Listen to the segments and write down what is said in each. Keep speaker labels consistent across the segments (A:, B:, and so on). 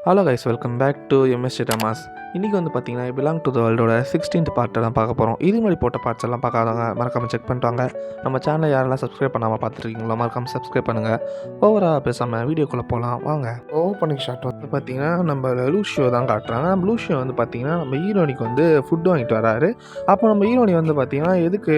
A: Hello guys, welcome back to MST டமாஸ். இன்றைக்கி வந்து பார்த்திங்கன்னா பிலாங் டு த வேர்ல்டோட 16th பார்ட்டை தான் பார்க்க போகிறோம். இது மாதிரி போட்ட பார்ட்ஸ் எல்லாம் பார்க்காதவங்க மறக்காமல் செக் பண்ணிட்டாங்க. நம்ம சேனலை யாரெல்லாம் சப்ஸ்கிரைப் பண்ணாமல் பார்த்துருக்கீங்களோ மறக்காமல் சப்ஸ்கிரைப் பண்ணுங்கள். ஓவராக பேசாமல் வீடியோக்குள்ளே போகலாம் வாங்க. ஓப்பனிங் ஷாட் வந்து பார்த்திங்கன்னா நம்ம லூஷியோ தான் காட்டுறாங்க. லூஷியோ வந்து பார்த்திங்கன்னா நம்ம ஹீரோனிக்கு வந்து ஃபுட்டு வாங்கிட்டு வராரு. அப்போ நம்ம ஹீரோனி வந்து பார்த்திங்கன்னா எதுக்கு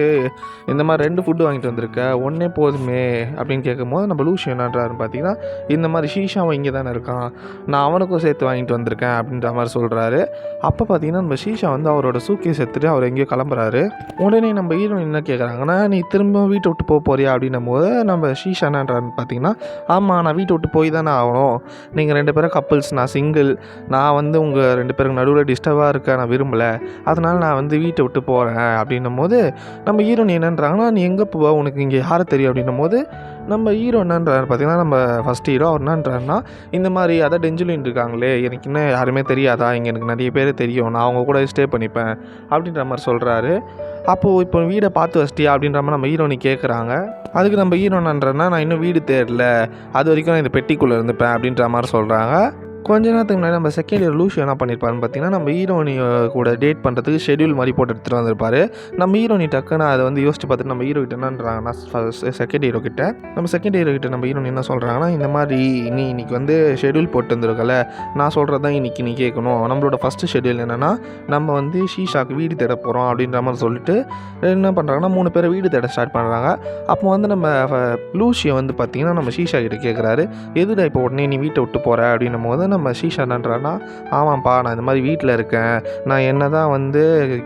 A: இந்த மாதிரி 2 ஃபுட்டு வாங்கிட்டு வந்திருக்க, ஒன்றே போதுமே அப்படின்னு கேட்கும்போது நம்ம லூஷியோ என்னன்றாருன்னு பார்த்திங்கன்னா, இந்த மாதிரி ஷீஷாவும் இங்கே தானே இருக்கான், நான் அவனுக்கும் சேர்த்து வாங்கிட்டு வந்திருக்கேன் அப்படின்ற மாதிரி சொல்கிறாரு. அப்போ பார்த்தீங்கன்னா நம்ம ஷீஷா வந்து அவரோட சூட்கேஸ் எடுத்துகிட்டு அவர் எங்கேயோ கிளம்புறாரு. உடனே நம்ம ஹீரோயின் என்ன கேட்குறாங்கன்னா, நீ திரும்ப வீட்டை விட்டு போறியா அப்படின்னும் போது நம்ம ஷீஷா என்னன்றான்னு பார்த்தீங்கன்னா, ஆமாம் நான் வீட்டை விட்டு போய் தானே ஆகணும், நீங்கள் 2 பேரும் கப்புள்ஸ், நான் சிங்கிள், நான் வந்து உங்கள் 2 பேருக்கு நடுவில் டிஸ்டர்பாக இருக்க நான் விரும்பலை, அதனால் நான் வந்து வீட்டை விட்டு போகிறேன் அப்படின்னும் போது நம்ம ஹீரோயின் என்னன்றாங்கன்னா, நீ எங்கே போவ, உனக்கு இங்கே யாரை தெரியும் அப்படின்னும் போது நம்ம ஹீரோ என்னன்றாரு பார்த்தீங்கன்னா, நம்ம ஃபஸ்ட் ஹீரோ அவர் என்னன்றாருன்னா, இந்த மாதிரி அதான் டெஞ்சுலின் இருக்காங்களே, எனக்கு இன்னும் யாருமே தெரியாதா, இங்கே எனக்கு நிறைய பேர் தெரியும், நான் அவங்க கூட ஸ்டே பண்ணிப்பேன் அப்படின்ற மாதிரி சொல்கிறாரு. அப்போது இப்போ வீடை பார்த்து வச்சிட்டியா அப்படின்ற மாதிரி நம்ம ஹீரோனி கேட்குறாங்க. அதுக்கு நம்ம ஹீரோ என்னன்றன்னா, நான் இன்னும் வீடு தேடல, அது வரைக்கும் நான் இந்த பெட்டிக்குள்ளே இருந்துப்பேன் அப்படின்ற மாதிரி சொல்கிறாங்க. கொஞ்ச நேரத்துக்கு முன்னாடி நம்ம செகண்ட் இயர் லூஷியோ என்ன பண்ணியிருப்பாருன்னு பார்த்தீங்கன்னா, நம்ம ஹீரோனி கூட டேட் பண்ணுறதுக்கு ஷெடியூல் மாதிரி போட்டு எடுத்துகிட்டு வந்திருப்பாரு. நம்ம ஹீரோனி டக்குன்னு அதை வந்து யோசிச்சு பார்த்துட்டு நம்ம ஹீரோ கிட்ட என்னன்றாங்கன்னா, செகண்ட் ஹீரோ கிட்ட நம்ம ஹீரோனி என்ன சொல்கிறாங்கன்னா, இந்த மாதிரி நீ இன்றைக்கி வந்து ஷெடியூல் போட்டு வந்துருக்கல, நான் சொல்கிறது தான் இன்றைக்கி நீ கேட்கணும், நம்மளோட ஃபஸ்ட்டு ஷெடியூல் என்னென்னா நம்ம வந்து ஷீஷாக்கு வீடு தேட போகிறோம் அப்படின்ற மாதிரி சொல்லிட்டு என்ன பண்ணுறாங்கன்னா 3 பேரை வீடு தேட ஸ்டார்ட் பண்ணுறாங்க. அப்போ வந்து நம்ம லூஷியோ வந்து பார்த்திங்கன்னா நம்ம ஷீஷா கிட்ட கேட்குறாரு, எதுடா இப்போ உடனே நீ வீட்டை விட்டு போகிற அப்படின்னும் போது நம்ம ஷீஷா என்னன்றான்னா, ஆமாம்ப்பா நான் இந்த மாதிரி வீட்டில் இருக்கேன், நான் என்ன தான் வந்து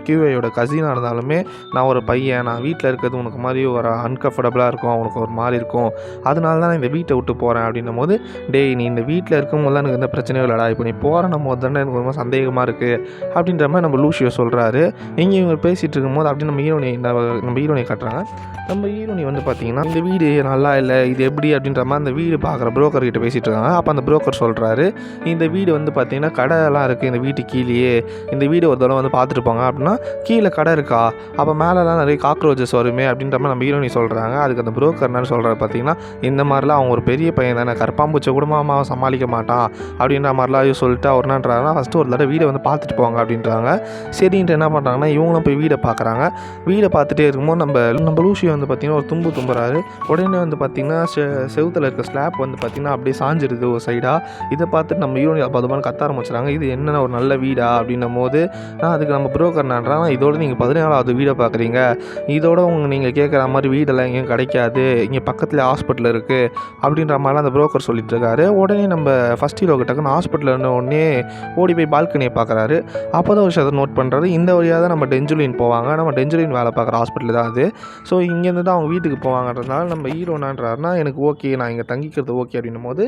A: கியூஏயோட கசினாக இருந்தாலுமே நான் ஒரு பையன், நான் வீட்டில் இருக்கிறது உனக்கு மாதிரி ஒரு அன்கம்ஃபர்டபுளாக இருக்கும், உனக்கு ஒரு மாதிரி இருக்கும், அதனால தான் நான் இந்த வீட்டை விட்டு போகிறேன் அப்படின்னும் போது, டேய் நீ இந்த வீட்டில் இருக்கும்போது தான் எனக்கு எந்த பிரச்சனையும் இல்லைடா, இப்போ நீ போகிறனும் போது தானே எனக்கு ரொம்ப சந்தேகமாக இருக்குது அப்படின்ற மாதிரி நம்ம லூஷியோ சொல்கிறாரு. இங்கே இவங்க பேசிகிட்டு இருக்கும்போது அப்படி நம்ம ஹீரோனி காட்டுறாங்க. நம்ம ஹீரோனி வந்து பார்த்திங்கன்னா, இந்த வீடு நல்லா இல்லை, இது எப்படி அப்படின்ற மாதிரி அந்த வீடு பார்க்குற புரோக்கர்கிட்ட பேசிகிட்டு இருக்காங்க. அப்போ அந்த புரோக்கர் சொல்கிறாரு, இந்த வீடு வந்து பார்த்திங்கன்னா கடைலாம் இருக்குது இந்த வீட்டு கீழேயே, இந்த வீடு ஒரு தடவை வந்து பார்த்துட்டு போங்க அப்படின்னா, கீழே கடை இருக்கா, அப்போ மேலெலாம் நிறைய காக்ரோச்சஸ் வருமே அப்படின்ற மாதிரி நம்ம ஹீரோனி சொல்கிறாங்க. அதுக்கு அந்த புரோக்கர் என்னன்னு சொல்கிறாரு பார்த்தீங்கன்னா, இந்த மாதிரிலாம் அவங்க ஒரு பெரிய பையன் தானே, கற்பாம்பூச்சை குடும்பமாக சமாளிக்க மாட்டான் அப்படின்ற மாதிரிலாம் சொல்லிட்டு அவர் என்னன்றாங்கன்னா, ஃபஸ்ட்டு ஒரு தடவை வீடை வந்து பார்த்துட்டு போங்க அப்படின்றாங்க. சரின்ட்டு என்ன பண்ணுறாங்கன்னா இவங்களும் போய் வீடை பார்க்குறாங்க. வீடை பார்த்துட்டே இருக்கும்போது நம்ம லூஷியோ வந்து பார்த்திங்கன்னா ஒரு தும்புறாரு. உடனே வந்து பார்த்திங்கன்னா செவுத்தில் இருக்க ஸ்லாப் வந்து பார்த்திங்கன்னா அப்படியே சாஞ்சிருது ஒரு சைடாக. இதை பார்த்துட்டு நம்ம ஹீரோனி அப்போதுமான கத்த ஆரம்பிச்சுறாங்க, இது என்னென்ன ஒரு நல்ல வீடா அப்படின்னும் போது அதுக்கு நம்ம புரோக்கர் நன்றாங்க, இதோட நீங்கள் 14வது வீடை பார்க்குறீங்க, இதோட நீங்கள் கேட்குற மாதிரி வீடெல்லாம் எங்கேயும் கிடைக்காது, இங்கே பக்கத்தில் ஹாஸ்பிட்டல் இருக்குது அப்படின்ற மாதிரிலாம் அந்த புரோக்கர் சொல்லிட்டு இருக்காரு. உடனே நம்ம ஃபஸ்ட் ஹீரோ கிட்டக்குன்னு ஹாஸ்பிட்டலில் இருந்த உடனே ஓடி போய் பால்கனியை பார்க்குறாரு. அப்போ தான் ஒரு விஷயத்தை நோட் பண்ணுறாரு, இந்த வழியாக தான் நம்ம டெஞ்சுலின் போவாங்க, நம்ம டெஞ்சுலின் வேலை பார்க்குற ஹாஸ்பிட்டல் தான் அது, ஸோ இங்கேருந்து தான் அவங்க வீட்டுக்கு போவாங்கன்றதுனால நம்ம ஹீரோ என்னன்றாருன்னா, எனக்கு ஓகே, நான் இங்கே தங்கிக்கிறது ஓகே அப்படின்னும் போது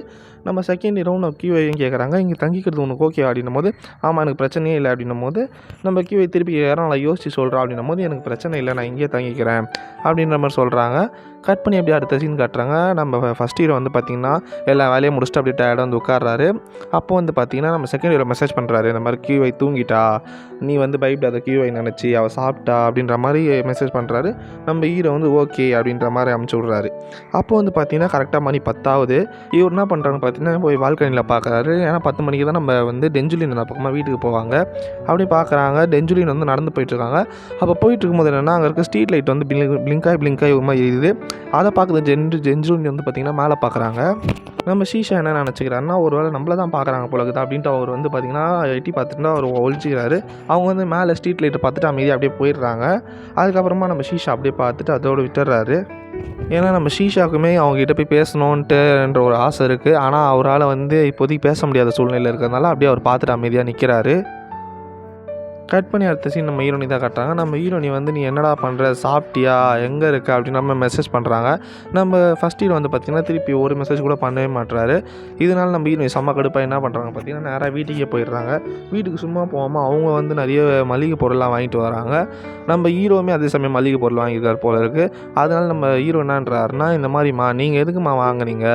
A: நம்ம செகண்ட் ஹீரோ நம்ம கியூஐயும் கேட்குறாங்க, இங்கே தங்கிக்கிறது உனக்கு ஓகே அப்படின்னும் போது, ஆமாம் எனக்கு பிரச்சனையே இல்லை அப்படின்னும் போது நம்ம கியூஐ திருப்பி கேட்குறோம், நான் யோசிச்சு சொல்கிறேன் அப்படின்னும் போது, எனக்கு பிரச்சனை இல்லை, நான் இங்கேயே தங்கிக்கிறேன் அப்படின்ற மாதிரி சொல்கிறாங்க. கட் பண்ணி அப்படியே அடுத்த சீன் காட்டுறாங்க. நம்ம ஃபஸ்ட் ஹீரோ வந்து பார்த்திங்கன்னா எல்லா வேலையும் முடிச்சுட்டு அப்படியே டயர்டாக வந்து உட்கார்றாரு. அப்போ வந்து பார்த்திங்கன்னா நம்ம செகண்ட் ஹீரோ மெசேஜ் பண்ணுறாரு, இந்த மாதிரி கியூஐ தூங்கிட்டா, நீ வந்து பயப்படாத கியூஐ நினச்சி அவள் சாப்பிட்டா அப்படின்ற மாதிரி மெசேஜ் பண்ணுறாரு. நம்ம ஹீரோ வந்து ஓகே அப்படின்ற மாதிரி அமுச்சு விட்றாரு. அப்போ வந்து பார்த்திங்கன்னா கரெக்டாக மணி 10 ஆகுது. இவர் என்ன பண்ணுறாங்க பார்த்திங்கன்னா போய் பால்கனியில் பார்க்குறாரு. ஏன்னா 10 மணிக்கு தான் நம்ம வந்து டெஞ்சுலின் அந்த பக்கமாக வீட்டுக்கு போவாங்க. அப்படி பார்க்குறாங்க, டெஞ்சுலின் வந்து நடந்து போயிட்டுருக்காங்க. அப்போ போயிட்டு இருக்கும்போது என்னென்னா அங்கே இருக்க ஸ்ட்ரீட் லைட் வந்து பிளிங்காய் ஒரு மாதிரி எரியுது. அதை பார்க்குறது டெஞ்சுலின் வந்து பார்த்திங்கன்னா மேலே பார்க்குறாங்க. நம்ம ஷீஷா என்ன நினச்சிக்கிறாருன்னா, ஒரு வேளை நம்மள தான் பார்க்குறாங்க போலக்குது அப்படின்ட்டு அவர் வந்து பார்த்திங்கன்னா எட்டி பார்த்துட்டு அவர் ஒழிச்சிக்கிறாரு. அவங்க வந்து மேலே ஸ்ட்ரீட் லைட்டை பார்த்துட்டு அமைதியாக அப்படியே போயிடுறாங்க. அதுக்கப்புறமா நம்ம ஷீஷா அப்படியே பார்த்துட்டு அதோடு விட்டுறாரு. ஏன்னா நம்ம ஷீஷாவுக்குமே அவங்ககிட்ட போய் பேசணுன்ட்டுன்ற ஒரு ஆசை இருக்குது. ஆனால் அவரால் வந்து இப்போதைக்கு பேச முடியாத சூழ்நிலை இருக்கிறதுனால அப்படியே அவர் பார்த்துட்டு அமைதியாக நிற்கிறாரு. கட் பண்ணி அடுத்த சீன் நம்ம ஹீரோனி தான் காட்டுறாங்க. நம்ம ஹீரோனி வந்து நீ என்னடா பண்ணுற, சாப்பிட்டியா, எங்கே இருக்க அப்படின்னு நம்ம மெசேஜ் பண்ணுறாங்க. நம்ம ஃபஸ்ட் ஹீரோ வந்து பார்த்திங்கன்னா திருப்பி ஒரு மெசேஜ் கூட பண்ணவே மாட்டுறாரு. இதனால் நம்ம ஹீரோனி செம்ம கடுப்பாக என்ன பண்ணுறாங்க பார்த்திங்கன்னா நேராக வீட்டுக்கே போயிடுறாங்க. வீட்டுக்கு சும்மா போகாமல் அவங்க வந்து நிறைய மளிகை பொருள்லாம் வாங்கிட்டு வராங்க. நம்ம ஹீரோவுமே அதே சமயம் மளிகை பொருள் வாங்கியிருக்கார் போல இருக்குது. அதனால் நம்ம ஹீரோ என்னன்றாருன்னா, இந்த மாதிரிம்மா நீங்கள் எதுக்குமா வாங்குனீங்க,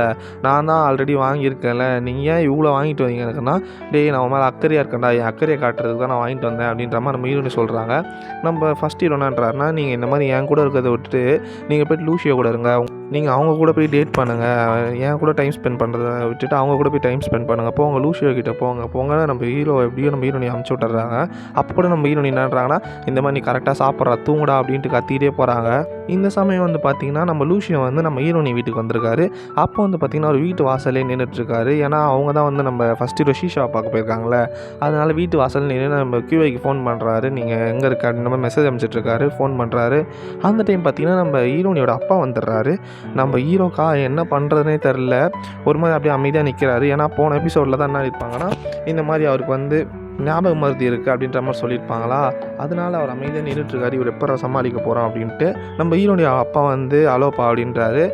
A: நான் தான் ஆல்ரெடி வாங்கியிருக்கேன்ல, நீங்கள் ஏன் இவ்வளோ வாங்கிட்டு வந்தீங்க எனக்குன்னா, டேய் நான் மேலே அக்கறையாக இருக்கேன்டா, என் அக்கறையை காட்டுறதுக்கு தான் நான் வாங்கிட்டு வந்தேன் அப்படின்ற மாதிரி நம்ம ஹீரோனி சொல்கிறாங்க. நம்ம ஃபஸ்ட் ஹீரோ என்னன்றாருன்னா, நீங்கள் இந்த மாதிரி என் கூட இருக்கிறத விட்டுட்டு நீங்கள் போய்ட்டு லூஷியோ கூட இருங்க, நீங்கள் அவங்க கூட போய் டேட் பண்ணுங்கள், என் கூட டைம் ஸ்பெண்ட் பண்ணுறத விட்டுட்டு அவங்க கூட போய் டைம் ஸ்பெண்ட் பண்ணுங்கள், போங்க லூஷியோ கிட்டே போங்க நம்ம ஹீரோ எப்படியோ நம்ம ஹீரோனி அமுச்சு விட்டுறாங்க. அப்போ கூட நம்ம ஹீரோனி என்னன்றாங்கன்னா, இந்த மாதிரி நீ கரெக்டாக சாப்பிட்றா தூங்குடா அப்படின்ட்டு கத்திகிட்டே போகிறாங்க. இந்த சமயம் வந்து பார்த்திங்கன்னா நம்ம லூஷியோ வந்து நம்ம ஹீரோனி வீட்டுக்கு வந்திருக்காரு. அப்போ வந்து பார்த்திங்கன்னா ஒரு வீட்டு வாசலே நின்றுட்டுருக்காரு. ஏன்னா அவங்க தான் வந்து நம்ம ஃபஸ்ட் ஹீரோ ஷீஷா பார்க்க போயிருக்காங்களே, அதனால் வீட்டு வாசல் நின்று நம்ம QIக்கு ஃபோன் பண்ணுறாரு. நீங்கள் எங்கே இருக்க அப்படின்ற மாதிரி மெசேஜ் அனுப்பிச்சிட்ருக்காரு, ஃபோன் பண்ணுறாரு. அந்த டைம் பார்த்திங்கன்னா நம்ம ஹீரோனியோட அப்பா வந்துடுறாரு. நம்ம ஹீரோக்கா என்ன பண்ணுறதுனே தெரில, ஒரு மாதிரி அப்படியே அமைதியாக நிற்கிறாரு. ஏன்னா போன எபிசோடில் தான் என்ன இருப்பாங்கன்னா, இந்த மாதிரி அவருக்கு வந்து ஞாபக மருதி இருக்குது அப்படின்ற மாதிரி சொல்லியிருப்பாங்களா, அதனால அவர் அமைதியாக நின்றுட்டுருக்காரு. இவர் எப்போ சமாளிக்க போகிறோம் அப்படின்ட்டு நம்ம ஹீரோடைய அப்பா வந்து அலோப்பா அப்படின்றாரு.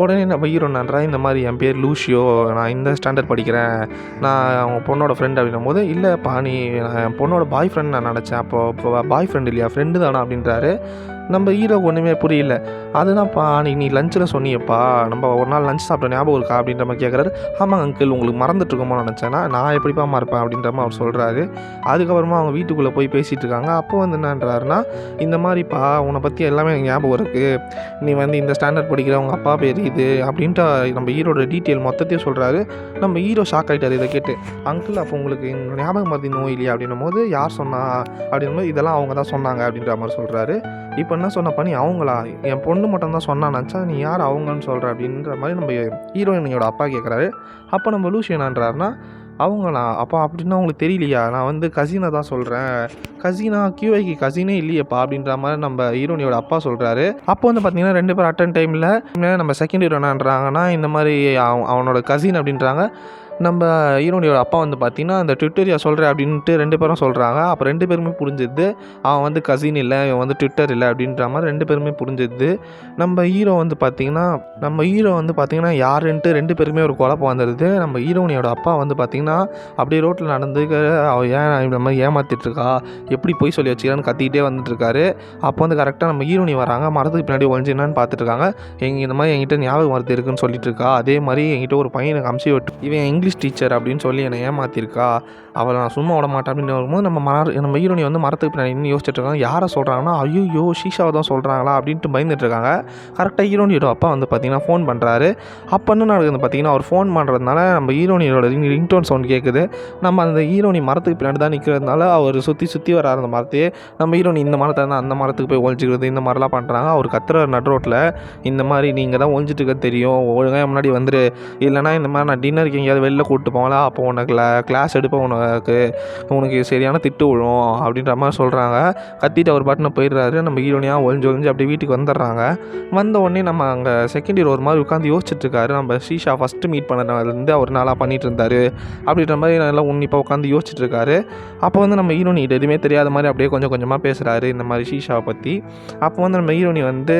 A: உடனே நம்ம ஹீரோ என்னன்றா, இந்த மாதிரி என் பேர் லூஷியோ, நான் இந்த ஸ்டாண்டர்ட் படிக்கிறேன், நான் அவங்க பொண்ணோட ஃப்ரெண்ட் அப்படின்னும் போது, இல்லைப்பா நீ என் பொண்ணோட பாய் ஃப்ரெண்ட் நான் நினச்சேன், இப்போ பாய் ஃப்ரெண்ட் இல்லையா ஃப்ரெண்டு தானா அப்படின்றாரு. நம்ம ஹீரோக்கு ஒன்றுமே புரியல. அதுதான்ப்பா நீ லஞ்சில் சொன்னியப்பா, நம்ம ஒரு நாள் லஞ்ச் சாப்பிட்ட ஞாபகம் இருக்கா அப்படின்ற மாதிரி கேட்குறாரு. ஆமாம் அங்கிள், உங்களுக்கு மறந்துட்டுருக்கோமோ நினச்சேன்னா, நான் எப்படிப்பா மறப்பேன் அப்படின்ற மாதிரி அவர் சொல்கிறாரு. அதுக்கப்புறமா அவங்க வீட்டுக்குள்ளே போய் பேசிகிட்டு இருக்காங்க. அப்போ வந்து என்னன்றாருன்னா, இந்த மாதிரிப்பா உன்னை பற்றி எல்லாமே எனக்கு ஞாபகம் இருக்குது, நீ வந்து இந்த ஸ்டாண்டர்ட் படிக்கிற உங்கள் அப்பா பேர் இது அப்படின்ட்டு நம்ம ஹீரோட டீட்டெயில் மொத்தத்தையும் சொல்கிறாரு. நம்ம ஹீரோ ஷாக் ஆகிட்டார் இதை கேட்டு. அங்கிள் அப்போ உங்களுக்கு ஞாபகம் மறதி நோய் இல்லையா அப்படின்னும் போது, யார் சொன்னா அப்படின்னும் போது, இதெல்லாம் அவங்க தான் சொன்னாங்க அப்படின்ற மாதிரி சொல்கிறாரு. இப்போ என்ன சொன்னப்பா நீ அவங்களா, என் பொண்ணு மட்டும் தான் சொன்னா நினச்சா, நீ யார் அவங்கன்னு சொல்கிற அப்படின்ற மாதிரி நம்ம ஹீரோயினியோட அப்பா கேட்குறாரு. அப்போ நம்ம லூஷியோ என்னன்றாருன்னா, அவங்களா அப்பா அப்படின்னா உங்களுக்கு தெரியலையா, நான் வந்து கசினை தான் சொல்கிறேன், கசினா QIக்கு கசினே இல்லையப்பா அப்படின்ற மாதிரி நம்ம ஹீரோனியோட அப்பா சொல்கிறாரு. அப்போ வந்து பார்த்திங்கன்னா 2 பேர் அட்டன் டைமில் நம்ம செகண்ட் ஹீரோ என்னன்றாங்கன்னா, இந்த மாதிரி அவனோட கசின் அப்படின்றாங்க. நம்ம ஹீரோனியோட அப்பா வந்து பார்த்திங்கன்னா அந்த ட்விட்டரியா சொல்கிறேன் அப்படின்ட்டு 2 பேரும் சொல்கிறாங்க. அப்போ 2 பேருமே புரிஞ்சுது, அவன் வந்து கசின் இல்லை, இவன் வந்து ட்விட்டர் இல்லை அப்படின்ற மாதிரி 2 பேருமே புரிஞ்சுது. நம்ம ஹீரோ வந்து பார்த்திங்கன்னா யாருன்ட்டு 2 பேருமே ஒரு குழப்பம் வந்துடுது. நம்ம ஹீரோனியோட அப்பா வந்து பார்த்திங்கன்னா அப்படியே ரோட்டில் நடந்து அவள் ஏன் இந்த மாதிரி ஏமாற்றிட்டுருக்கா, எப்படி போய் சொல்லி வச்சுக்கிறான்னு கத்திக்கிட்டே வந்துட்டுருக்காரு. அப்போ வந்து கரெக்டாக நம்ம ஹீரோனி வராங்க, மரத்துக்கு பின்னாடி ஒழிஞ்சு என்னன்னு பார்த்துட்ருக்காங்க. இந்த மாதிரி என்கிட்ட ஞாபகம் மருத்து இருக்குன்னு சொல்லிட்டு இருக்கா, அதே மாதிரி என்கிட்ட ஒரு பையனுக்கு அம்சி விட்டு இவன் இங்கிலீஷ் டீச்சர் அப்படின்னு சொல்லி என்னை ஏமாற்றிருக்கா, அவளை நான் சும்மா விட மாட்டேன் அப்படின்னு வரும்போது நம்ம ஹீரோனி வந்து மரத்துக்கு பின்னாடி இன்னும் யோசிச்சுட்டு இருக்காங்க. யாரை சொல்கிறாங்கன்னா, ஐயோ ஷீஷாவை தான் சொல்கிறாங்களா அப்படின்ட்டு பயந்துட்டு இருக்காங்க. கரெக்டாக ஹீரோனியோட அப்பா வந்து பார்த்திங்கன்னா ஃபோன் பண்ணுறாரு. அப்போ என்ன நடக்குதுன்னு பார்த்திங்கன்னா, அவர் ஃபோன் பண்ணுறதுனால நம்ம ஹீரோனியோட ரிங்டோன் சவுண்ட் கேட்குது. நம்ம அந்த ஹீரோனி மரத்துக்கு பின்னாடி தான் நிற்கிறதுனால அவர் சுற்றி வர அந்த மரத்தையே நம்ம ஹீரோனி இந்த மரத்தை தான் அந்த மரத்துக்கு போய் ஒழிச்சிக்கிறது, இந்த மாதிரிலாம் பண்ணுறாங்க. அவர் கத்துற நடு ரோட்டில் இந்த மாதிரி நீங்கள் தான் ஒழிஞ்சிட்டு இருக்க தெரியும், ஒழுங்காக முன்னாடி வந்துரு, இல்லைனா இந்த மாதிரி நான் டின்னருக்கு எங்கேயாவது வெளில கூப்பிட்டு போங்களா, அப்போ உனக்கு கிளாஸ் எடுப்பேன், உனக்கு சரியான திட்டு விழும் அப்படின்ற மாதிரி சொல்கிறாங்க. கத்திட்டு அவர் பாட்டுன்னு போயிடுறாரு. நம்ம ஹீரோனியாக ஒழிஞ்சு அப்படியே வீட்டுக்கு வந்துடுறாங்க. வந்த உடனே நம்ம அங்கே செகண்ட் ஹீரோ ஒரு மாதிரி உட்காந்து யோசிச்சுட்ருக்காரு. நம்ம ஷீஷா ஃபஸ்ட்டு மீட் பண்ணதுலேருந்து அவர் நாளாக பண்ணிகிட்டு இருந்தார் அப்படின்ற மாதிரி நல்லா உன்னிப்பாக உட்காந்து யோசிச்சுட்ருக்காரு. அப்போ வந்து நம்ம ஹீரோனி எதுவுமே தெரியாத மாதிரி அப்படியே கொஞ்சம் கொஞ்சமாக பேசுகிறாரு இந்த மாதிரி ஷீஷாவை பற்றி. அப்போ வந்து நம்ம ஹீரோனி வந்து